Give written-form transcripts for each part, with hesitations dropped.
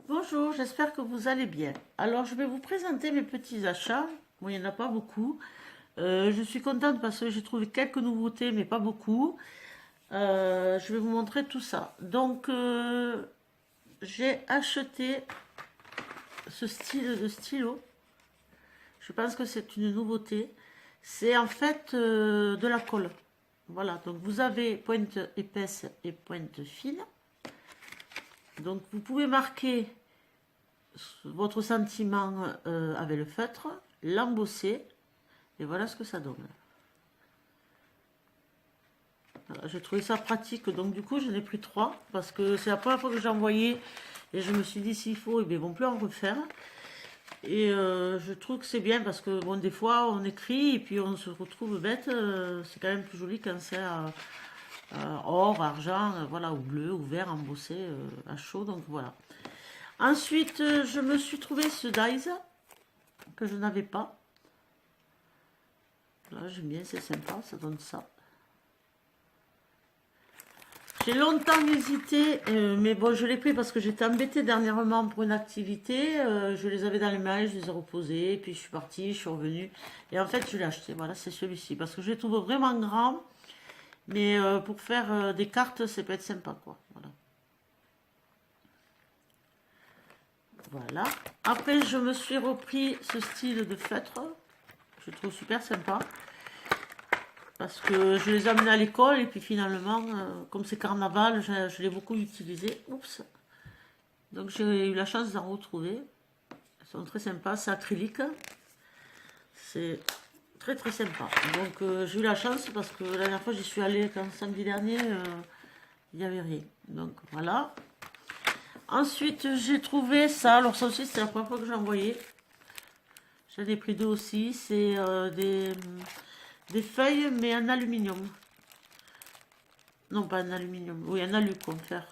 Bonjour, j'espère que vous allez bien. Alors, je vais vous présenter mes petits achats. Bon, il n'y en a pas beaucoup. Je suis contente parce que j'ai trouvé quelques nouveautés, mais pas beaucoup. Je vais vous montrer tout ça. Donc, j'ai acheté ce style de stylo. Je pense que c'est une nouveauté. C'est en fait de la colle. Voilà, donc vous avez pointe épaisse et pointe fine. Donc, vous pouvez marquer votre sentiment avec le feutre, l'embosser, et voilà ce que ça donne. Voilà, j'ai trouvé ça pratique, donc du coup j'en ai pris 3, parce que c'est la première fois que j'ai envoyé, et je me suis dit s'il faut, eh bien, ils vont plus en refaire. Et je trouve que c'est bien, parce que bon, des fois on écrit, et puis on se retrouve bête, c'est quand même plus joli quand c'est or, argent, voilà, ou bleu, ou vert, embossé à chaud, donc voilà. Ensuite, je me suis trouvé ce dies que je n'avais pas. Là, j'aime bien, c'est sympa, ça donne ça. J'ai longtemps hésité, mais bon, je l'ai pris parce que j'étais embêtée dernièrement pour une activité. Je les avais dans les mains, je les ai reposés, et puis je suis partie, je suis revenue. Et en fait, je l'ai acheté, voilà, c'est celui-ci. Parce que je les trouve vraiment grands, mais pour faire des cartes, ça peut être sympa, quoi. Voilà. Voilà. Après, je me suis repris ce style de feutre. Je le trouve super sympa. Parce que je les ai amenés à l'école et puis finalement, comme c'est carnaval, je l'ai beaucoup utilisé. Oups. Donc j'ai eu la chance d'en retrouver. Ils sont très sympas, c'est acrylique. C'est très très sympa. Donc j'ai eu la chance parce que la dernière fois j'y suis allée quand samedi dernier, il n'y avait rien. Donc voilà. Ensuite j'ai trouvé ça. Alors ça aussi c'est la première fois que j'ai envoyé. J'en ai pris deux aussi. C'est des feuilles mais en aluminium. Non, pas en aluminium. Oui, en alu, quoi, faire.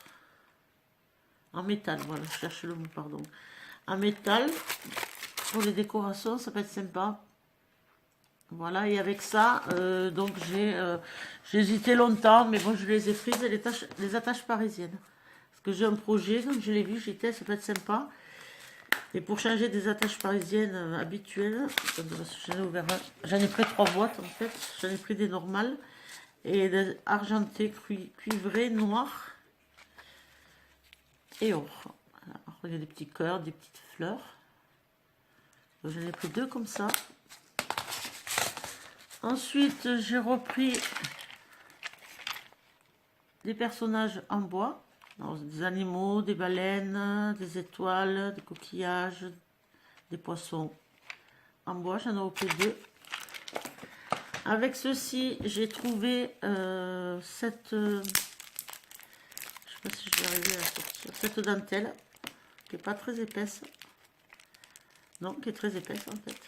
En métal, voilà, je cherche le mot, pardon. En métal, pour les décorations, ça peut être sympa. Voilà, et avec ça, donc j'ai hésité longtemps, mais bon, je les ai prises, les attaches parisiennes. Parce que j'ai un projet, comme je l'ai vu, j'étais, ça peut être sympa. Et pour changer des attaches parisiennes habituelles, j'en ai pris 3 boîtes en fait, j'en ai pris des normales et des argentées, cuivrées, noires et or. Alors, il y a des petits cœurs, des petites fleurs. J'en ai pris 2 comme ça. Ensuite, j'ai repris des personnages en bois. Alors, des animaux, des baleines, des étoiles, des coquillages, des poissons en bois. J'en ai repris 2. Avec ceci, j'ai trouvé cette... je sais pas si je vais arriver à sortir. Cette dentelle, qui n'est pas très épaisse. Non, qui est très épaisse en fait.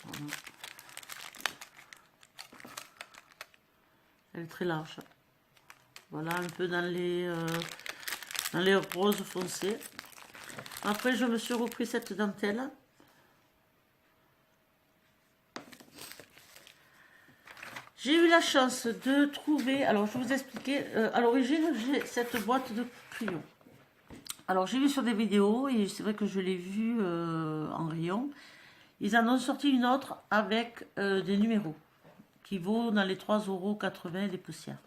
Voilà. Elle est très large. Voilà, un peu dans les roses foncés. Après, je me suis repris cette dentelle. J'ai eu la chance de trouver, alors je vais vous expliquer, à l'origine j'ai cette boîte de crayons. Alors j'ai vu sur des vidéos et c'est vrai que je l'ai vu en rayon. Ils en ont sorti une autre avec des numéros qui vaut dans les 3,80 € des poussières.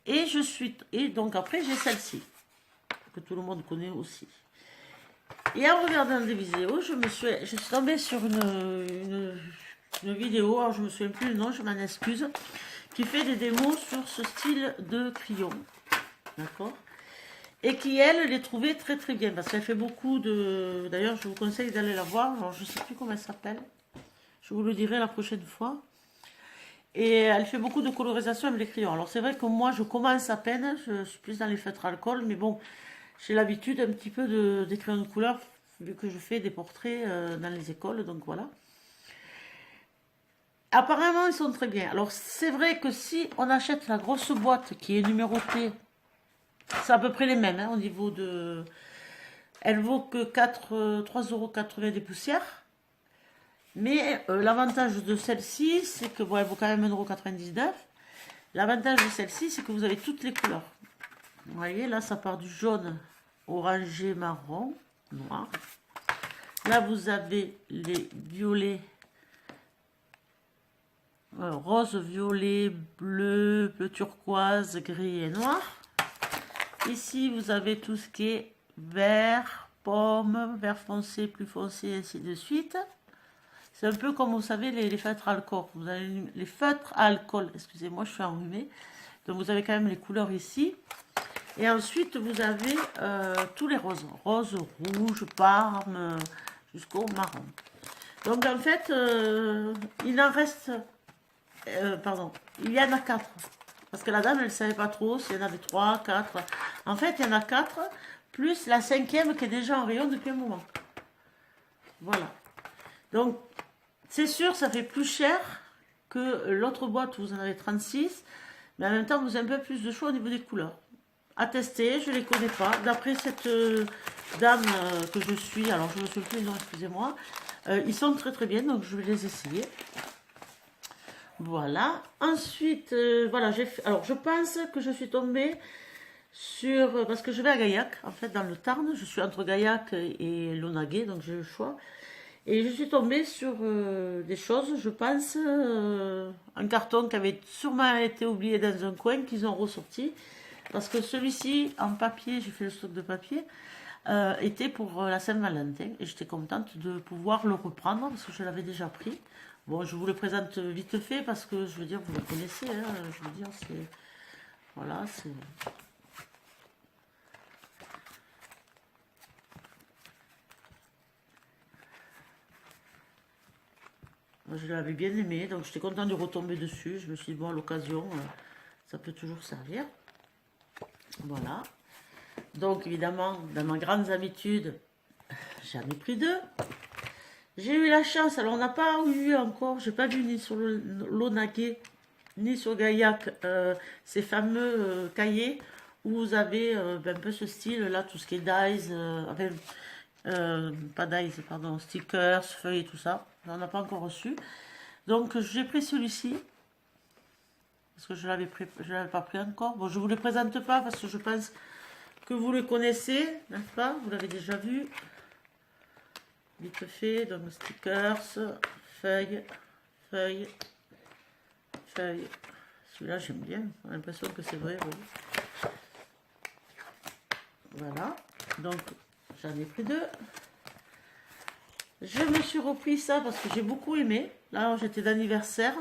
Et donc après j'ai celle-ci que tout le monde connaît aussi. Et en regardant des vidéos, je suis tombée sur une vidéo, alors je me souviens plus le nom, je m'en excuse, qui fait des démos sur ce style de crayon. D'accord? Et qui, elle, les trouvait très très bien, parce qu'elle fait beaucoup de... D'ailleurs, je vous conseille d'aller la voir, alors je ne sais plus comment elle s'appelle, je vous le dirai la prochaine fois. Et elle fait beaucoup de colorisation avec les crayons. Alors c'est vrai que moi, je commence à peine, je suis plus dans les feutres alcool, mais bon, j'ai l'habitude un petit peu des crayons de couleur, vu que je fais des portraits dans les écoles, donc voilà. Apparemment, ils sont très bien. Alors, c'est vrai que si on achète la grosse boîte qui est numérotée, c'est à peu près les mêmes, hein, au niveau de... Elle vaut que 3,80 € des poussières. Mais l'avantage de celle-ci, c'est que bon, elle vaut quand même 1,99 €. L'avantage de celle-ci, c'est que vous avez toutes les couleurs. Vous voyez, là, ça part du jaune, orangé, marron, noir. Là, vous avez les violets, rose, violet, bleu, bleu turquoise, gris et noir. Ici, vous avez tout ce qui est vert, pomme, vert foncé, plus foncé, ainsi de suite. C'est un peu comme, vous savez, les feutres à alcool. Vous avez les feutres à alcool, excusez-moi, je suis enrhumée. Donc, vous avez quand même les couleurs ici. Et ensuite, vous avez tous les roses. Rose, rouge, parme, jusqu'au marron. Donc, en fait, il en reste... pardon, il y en a 4. Parce que la dame, elle ne savait pas trop s'il y en avait 3, 4. En fait, il y en a 4, plus la 5e qui est déjà en rayon depuis un moment. Voilà. Donc, c'est sûr, ça fait plus cher que l'autre boîte où vous en avez 36. Mais en même temps, vous avez un peu plus de choix au niveau des couleurs. À tester, je ne les connais pas. D'après cette dame que je suis, alors je ne me souviens plus les noms, excusez-moi. Ils sont très très bien, donc je vais les essayer. Voilà. Ensuite, voilà, j'ai fait. Alors, je pense que je suis tombée sur. Parce que je vais à Gaillac, en fait, dans le Tarn. Je suis entre Gaillac et Launaguet, donc j'ai le choix. Et je suis tombée sur des choses, je pense, un carton qui avait sûrement été oublié dans un coin, qu'ils ont ressorti. Parce que celui-ci, en papier, j'ai fait le stock de papier, était pour la Saint-Valentin. Et j'étais contente de pouvoir le reprendre, parce que je l'avais déjà pris. Bon, je vous le présente vite fait, parce que, je veux dire, vous le connaissez, hein, je veux dire, c'est... Voilà, c'est... Moi, je l'avais bien aimé, donc j'étais contente de retomber dessus. Je me suis dit, bon, à l'occasion, ça peut toujours servir. Voilà. Donc, évidemment, dans ma grande habitude, j'en ai pris 2. J'ai eu la chance, alors on n'a pas eu encore, j'ai pas vu ni sur l'Aunaguet, ni sur Gaillac, ces fameux cahiers où vous avez un peu ce style, là, tout ce qui est dies, enfin, pas dies, pardon, stickers, feuilles, tout ça. On n'a pas encore reçu. Donc, j'ai pris celui-ci. Parce que je ne l'avais pas pris encore. Bon, je ne vous le présente pas parce que je pense que vous le connaissez, n'est-ce pas? Vous l'avez déjà vu. Vite fait, donc stickers, feuilles, feuilles, feuilles. Celui-là, j'aime bien. J'ai l'impression que c'est vrai. Oui. Voilà. Donc, j'en ai pris 2. Je me suis repris ça parce que j'ai beaucoup aimé. Là, j'étais d'anniversaire.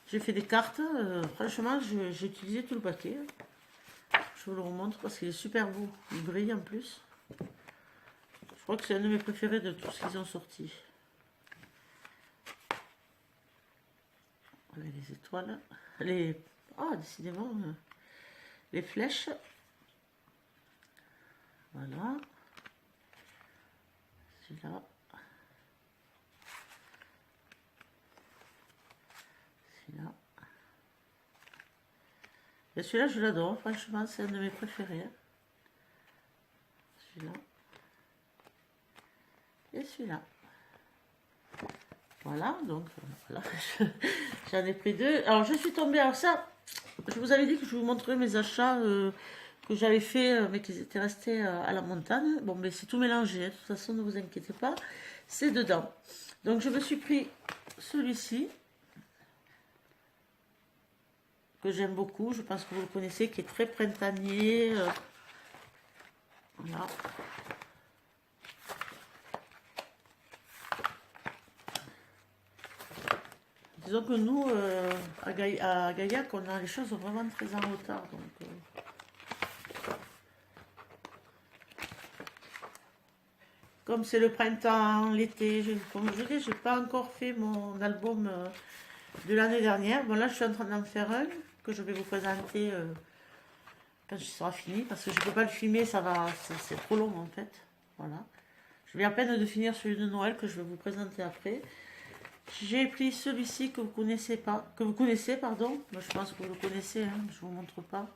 J'ai fait des cartes. Franchement, j'ai utilisé tout le paquet. Je vous le remontre parce qu'il est super beau. Il brille en plus. Je crois que c'est un de mes préférés de tout ce qu'ils ont sorti. Avec les étoiles. Les... Ah, décidément. Les flèches. Voilà. Celui-là. Celui-là. Et celui-là, je l'adore. Franchement, c'est un de mes préférés. Celui-là. Et celui-là. Voilà, donc voilà. J'en ai pris 2. Alors, je suis tombée. Alors, ça, je vous avais dit que je vous montrerais mes achats que j'avais fait, mais qui étaient restés à la montagne. Bon, mais c'est tout mélangé. De toute façon, ne vous inquiétez pas. C'est dedans. Donc, je me suis pris celui-ci. Que j'aime beaucoup, je pense que vous le connaissez, qui est très printanier. Voilà. Disons que nous, à Gaillac, on a les choses vraiment très en retard. Donc, comme c'est le printemps, l'été, comme je dis, j'ai pas encore fait mon album de l'année dernière. Bon, là, je suis en train d'en faire un que je vais vous présenter quand il sera fini, parce que je ne peux pas le filmer, ça va, c'est trop long en fait. Voilà. Je viens à peine de finir celui de Noël que je vais vous présenter après. J'ai pris celui-ci que vous connaissez pas, que vous connaissez, pardon. Moi, je pense que vous le connaissez, hein, je vous montre pas.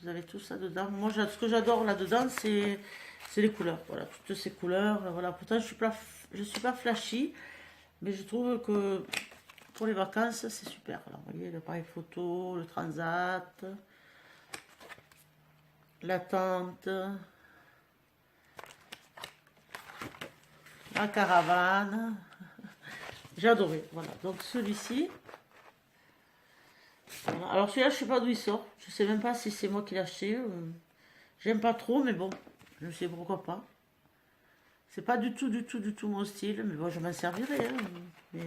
Vous avez tout ça dedans. Moi, ce que j'adore là-dedans, c'est les couleurs. Voilà, toutes ces couleurs. Voilà. Pourtant, je suis pas flashy. Mais je trouve que pour les vacances, c'est super. Alors, vous voyez, l'appareil photo, le transat, la tente, la caravane. J'ai adoré. Voilà. Donc celui-ci. Voilà. Alors celui-là, je sais pas d'où il sort. Je sais même pas si c'est moi qui l'ai acheté. J'aime pas trop, mais bon, je sais pourquoi pas. C'est pas du tout, du tout, du tout mon style, mais bon, je m'en servirai. Hein. Mais,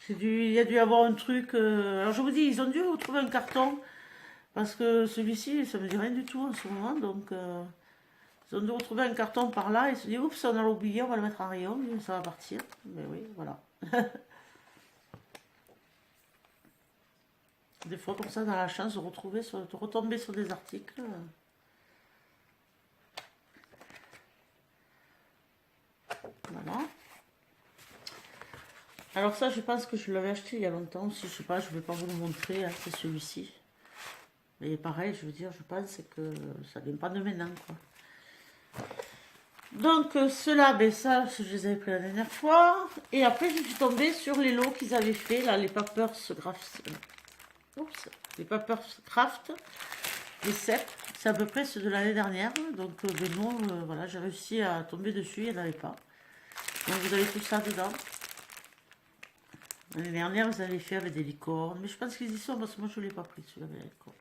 il y a dû y avoir un truc. Alors je vous dis, ils ont dû trouver un carton parce que celui-ci, ça me dit rien du tout en ce moment. Donc ils ont dû retrouver un carton par là. Ils se disent, oups, on a oublié, on va le mettre en rayon, ça va partir. Mais oui, voilà. Des fois, comme ça, on a la chance de retrouver, de retomber sur des articles. Voilà. Alors ça, je pense que je l'avais acheté il y a longtemps aussi. Je sais pas, je vais pas vous le montrer. Hein, c'est celui-ci. Mais pareil, je veux dire, je pense que ça vient pas de maintenant, quoi. Donc ceux-là, ben ça, je les avais pris la dernière fois. Et après, je suis tombée sur les lots qu'ils avaient fait, là, les Papers Craft. Oups, les Papers Craft, les 7. C'est à peu près ceux de l'année dernière. Donc ben non, voilà, j'ai réussi à tomber dessus, il n'y en avait pas. Donc vous avez tout ça dedans. L'année dernière, vous avez fait avec des licornes. Mais je pense qu'ils y sont parce que moi, je ne l'ai pas pris, celui-là avec les licornes.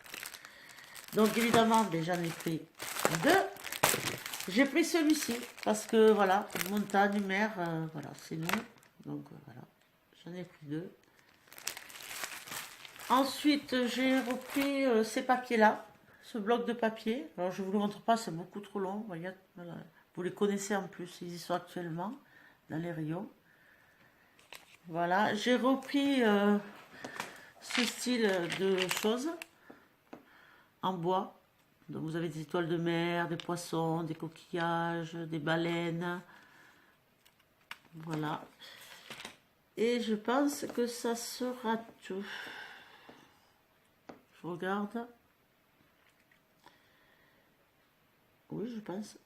Donc évidemment, ben, j'en ai pris deux. J'ai pris celui-ci parce que voilà, montagne, mer, voilà, c'est nous. Donc voilà, j'en ai pris deux. Ensuite, j'ai repris ces papiers-là, ce bloc de papier. Alors je ne vous le montre pas, c'est beaucoup trop long. Voyez, voilà. Vous les connaissez en plus, ils y sont actuellement dans les rayons. Voilà, j'ai repris ce style de choses en bois. Donc vous avez des étoiles de mer, des poissons, des coquillages, des baleines. Voilà. Et je pense que ça sera tout. Je regarde. Oui, je pense.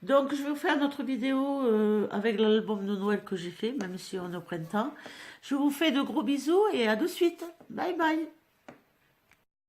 Donc je vais vous faire notre vidéo avec l'album de Noël que j'ai fait, même si on est au printemps. Je vous fais de gros bisous et à de suite. Bye bye.